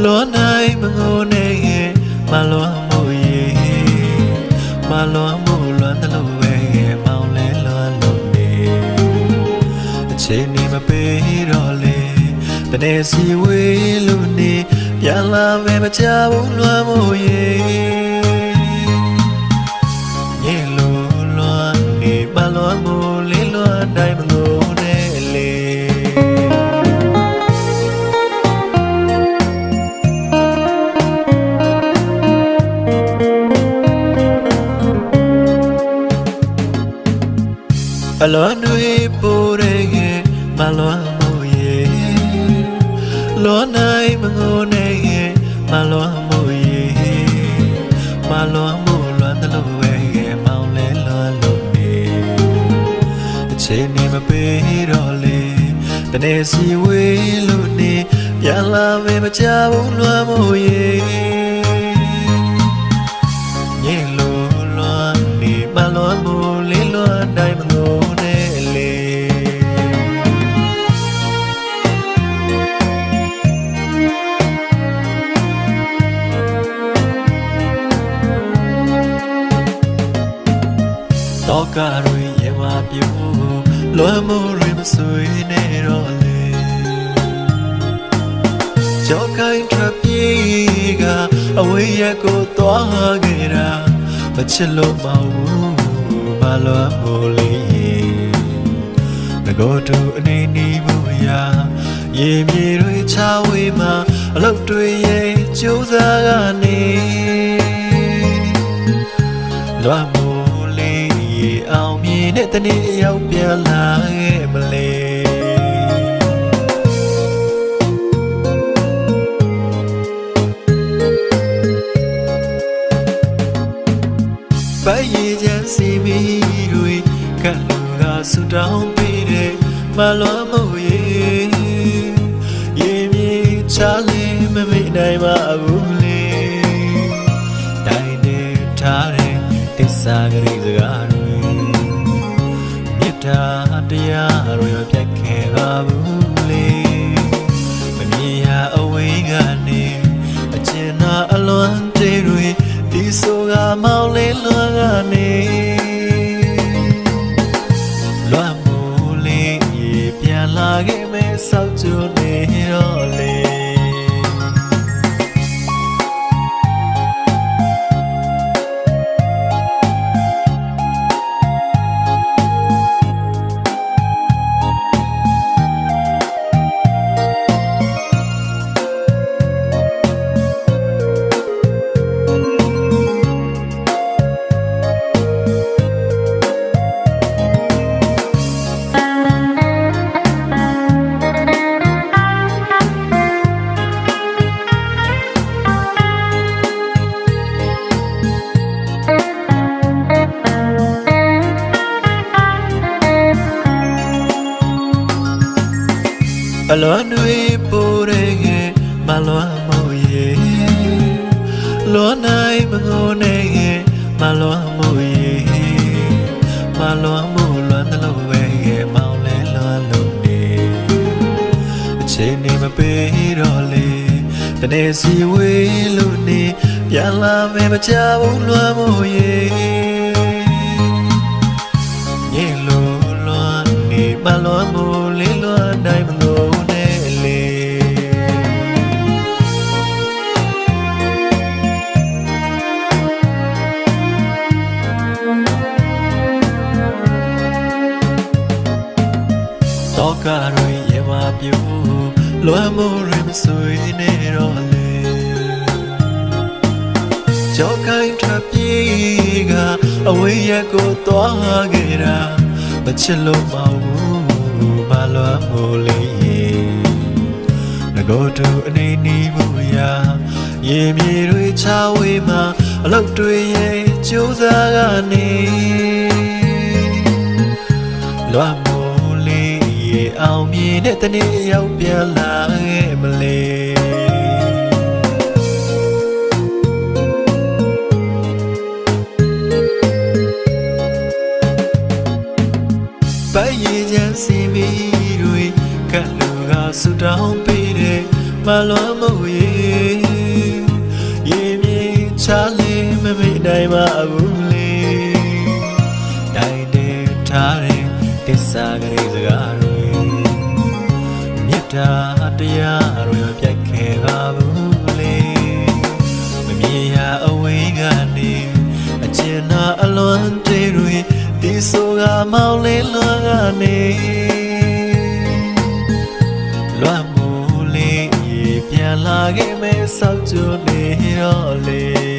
လောနိုင်မငိုနဲ့မလွမ်းမှုရေမလွမ်းမှုလွမ်းတယ်လို့ပဲမောင်လဲလွမ်းလို့နေအချိန်နေမပေးတော့လေတနေ့စီဝေးလို့နေပြန်လာမယ်မချဘူးလွမ်းမှုရေရေလို့လွမ်းနေမလွမ်းမှုလေးလွမ်းတိုင်းမငိုနဲ့လေအလွန်တွေပိုးတဲ့မလွမ်းမှုရေလောနိုင်မငိုနဲ့မလွမ်းမှုရေမလွမ်းမှုလွမ်းတယ်လို့ပဲမောင်လဲလွမ်းလို့နေအချိန်နေမပေးတော့လေတနေ့စီဝေးလို့နေပြန်လာမယ်မချဘူးလွမ်းမှုရေရေလို့လွမ်းနေမလွမ်းမှုလေးလွမ်းတိုင်းမငိုနဲ့လေတော့ကတွေရမပြူလွမ်းမှုတွေမဆွေးနေတော့လေကြောက်ခိုင်းထပြေးကအဝေးရက်ကိုသွားခဲ့တာမချစ်လို့မဟုတ်ဘူးမလွမ်းမှုလေးငကိုတူအနေနီးဖို့ရာရေမြေတွေချဝေးမှာအလုပ်တွေရဲ့ကြိုးစားကနေလွမ်းမှုအောင်မြင်တဲ့တနေ့ရောက်ပြန်လာခဲ့မလဲပိုင်ရည်ချမ်းစီမီတွေကလူကဆူတောင်းပေးတဲ့မလွမ်းမှုရေရေမြေချလေးမမေ့နိုင်ပါဘူးလေတိုင်းနေထားတဲ့တိစ္ဆာကလေးစကားတရားတွေပြတ်ခဲ့ပါဘူးလေမမြင်ရအဝေးကနေအကျဉ်းသာအလွန်တေးတွေဒီဆိုကမောင်လေးလွမ်းကနေလွမ်းမှုလေးပြန်လာခဲ့မယ်ဆောက်ကြနေတော့လေအလွန်တွေပိုးတဲ့မလွမ်းမှုရေလောနိုင်မငိုနဲ့မလွမ်းမှုရေမလွမ်းမှုလွမ်းတယ်လို့ပဲမောင်လဲလွမ်းလို့နေအချိန်နေမပေးတော့လေတနေ့စီဝေးလို့နေပြန်လာမယ်မချဘူးလွမ်းမှုရေရေလို့လွမ်းနေမလွမ်းမှုလေးလွမ်းတိုင်းမငိုတော့ကတွေရမပြူလွမ်းမှုတွေမဆွေးနေတော့လေကြောက်ခိုင်းထပြေးကအဝေးရက်ကိုသွားခဲ့တာမချစ်လို့မဟုတ်ဘူးမလွမ်းမှုလေးငကိုတူအနေနီးဖို့ရာရေမြေတွေချဝေးမှာအလုပ်တွေရဲ့ကြိုးစားကနေလွမ်းအောင်မြင်တဲ့တနေ့ရောက်ပြန်လာခဲ့မလဲပိုင်ရည်ချမ်းစီမီတွေကလူကဆူတောင်းပေးတဲ့မလွမ်းမှုရေ ပါဘူးလေတိုင်းတဲ့ထားတဲ့တစ္ဆာကလေးစကားတွေမြတ်တာတရားတွေပြတ်ခဲ့ပါဘူးလေမမြင်ရအဝေးကနေအကျဉ်းနာအလွန်တွေတွေဒီဆိုကမောင်းလေးလွန်ကနေလွမ်းမိုးလေးပြန်လာခဲ့မယ်ဆောက်ကြနေတော့လေ